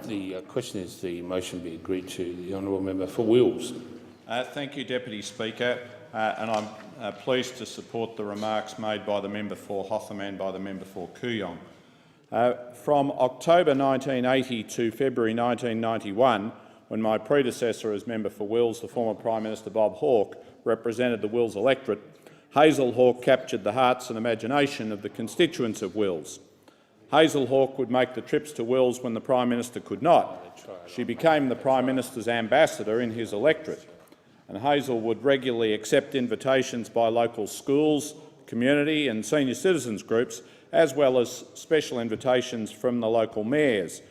The question is the motion be agreed to. The honourable member for Wills. Thank you, Deputy Speaker, and I'm pleased to support the remarks made by the member for Hotham and by the member for Kooyong. From October 1980 to February 1991, when my predecessor as member for Wills, the former Prime Minister Bob Hawke, represented the Wills electorate, Hazel Hawke captured the hearts and imagination of the constituents of Wills. Hazel Hawke would make the trips to Wills when the Prime Minister could not. She became the Prime Minister's ambassador in his electorate, and Hazel would regularly accept invitations by local schools, community and senior citizens groups, as well as special invitations from the local mayors,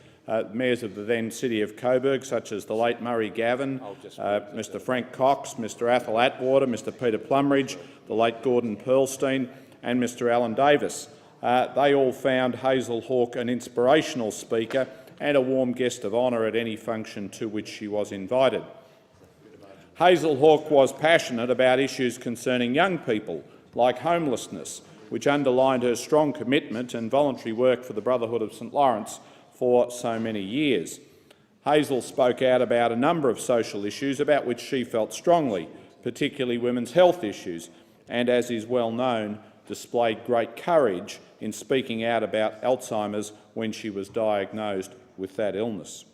mayors of the then city of Coburg, such as the late Murray Gavin, Mr Frank Cox, Mr Athol Atwater, Mr Peter Plumridge, the late Gordon Pearlstein and Mr Alan Davis. They all found Hazel Hawke an inspirational speaker and a warm guest of honour at any function to which she was invited. Hazel Hawke was passionate about issues concerning young people, like homelessness, which underlined her strong commitment and voluntary work for the Brotherhood of St Lawrence for so many years. Hazel spoke out about a number of social issues about which she felt strongly, particularly women's health issues, and, as is well known, displayed great courage in speaking out about Alzheimer's when she was diagnosed with that illness.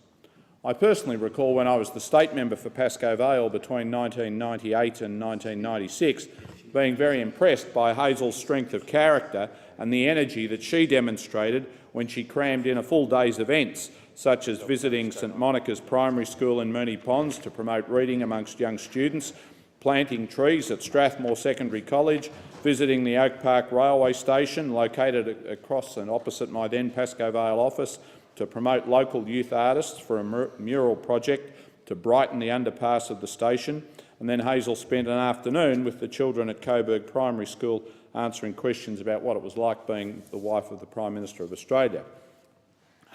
I personally recall when I was the state member for Pascoe Vale between 1998 and 1996 being very impressed by Hazel's strength of character and the energy that she demonstrated when she crammed in a full day's events, such as visiting St Monica's Primary School in Moonee Ponds to promote reading amongst young students, planting trees at Strathmore Secondary College, visiting the Oak Park Railway Station, located across and opposite my then Pascoe Vale office, to promote local youth artists for a mural project to brighten the underpass of the station. And then Hazel spent an afternoon with the children at Coburg Primary School answering questions about what it was like being the wife of the Prime Minister of Australia.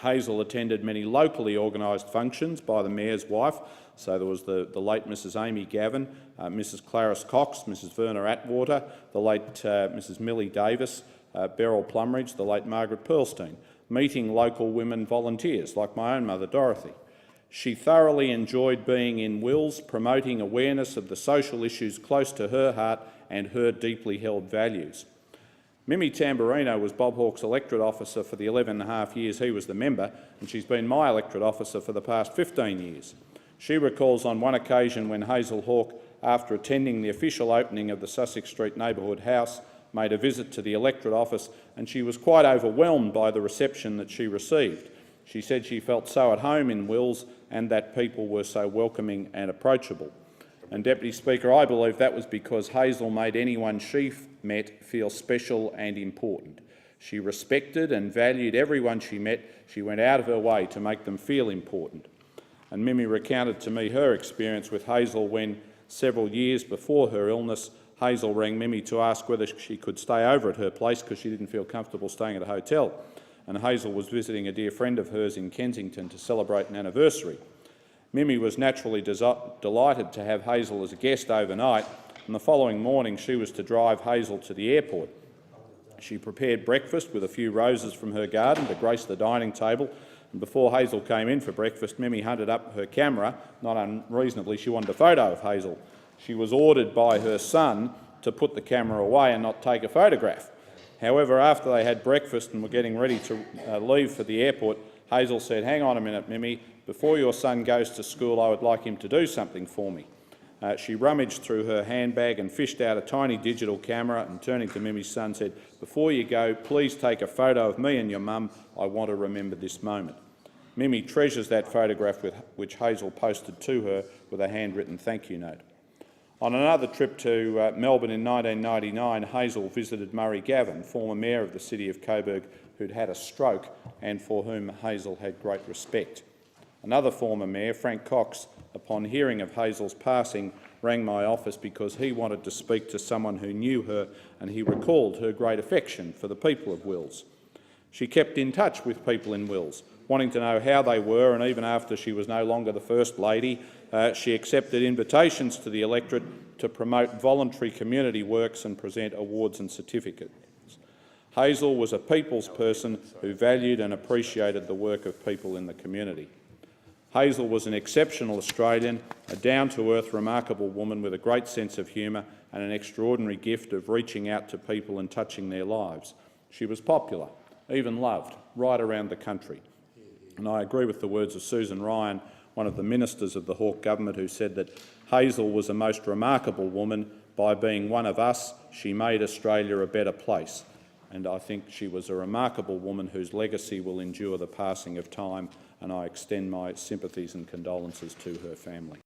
Hazel attended many locally organised functions by the Mayor's wife, so there was the late Mrs Amy Gavin, Mrs Clarice Cox, Mrs Verna Atwater, the late Mrs Millie Davis, Beryl Plumridge, the late Margaret Pearlstein, meeting local women volunteers like my own mother Dorothy. She thoroughly enjoyed being in Wills, promoting awareness of the social issues close to her heart and her deeply held values. Mimi Tamburino was Bob Hawke's electorate officer for the 11.5 years he was the member, and she's been my electorate officer for the past 15 years. She recalls on one occasion when Hazel Hawke, after attending the official opening of the Sussex Street Neighbourhood House, made a visit to the electorate office, and she was quite overwhelmed by the reception that she received. She said she felt so at home in Wills and that people were so welcoming and approachable. And, Deputy Speaker, I believe that was because Hazel made anyone she met feel special and important. She respected and valued everyone she met. She went out of her way to make them feel important. And Mimi recounted to me her experience with Hazel when, several years before her illness, Hazel rang Mimi to ask whether she could stay over at her place because she didn't feel comfortable staying at a hotel. And Hazel was visiting a dear friend of hers in Kensington to celebrate an anniversary. Mimi was naturally delighted to have Hazel as a guest overnight, and the following morning she was to drive Hazel to the airport. She prepared breakfast with a few roses from her garden to grace the dining table, and before Hazel came in for breakfast, Mimi hunted up her camera. Not unreasonably, she wanted a photo of Hazel. She was ordered by her son to put the camera away and not take a photograph. However, after they had breakfast and were getting ready to leave for the airport, Hazel said, "Hang on a minute, Mimi, before your son goes to school, I would like him to do something for me." She rummaged through her handbag and fished out a tiny digital camera and, turning to Mimi's son, said, "Before you go, please take a photo of me and your mum. I want to remember this moment." Mimi treasures that photograph which Hazel posted to her with a handwritten thank you note. On another trip to Melbourne in 1999, Hazel visited Murray Gavin, former mayor of the city of Coburg, who'd had a stroke and for whom Hazel had great respect. Another former mayor, Frank Cox, upon hearing of Hazel's passing, rang my office because he wanted to speak to someone who knew her, and he recalled her great affection for the people of Wills. She kept in touch with people in Wills, wanting to know how they were, and even after she was no longer the First Lady, she accepted invitations to the electorate to promote voluntary community works and present awards and certificates. Hazel was a people's person who valued and appreciated the work of people in the community. Hazel was an exceptional Australian, a down-to-earth, remarkable woman with a great sense of humour and an extraordinary gift of reaching out to people and touching their lives. She was popular, even loved, right around the country. And I agree with the words of Susan Ryan, one of the ministers of the Hawke government, who said that Hazel was a most remarkable woman. By being one of us, she made Australia a better place. And I think she was a remarkable woman whose legacy will endure the passing of time, and I extend my sympathies and condolences to her family.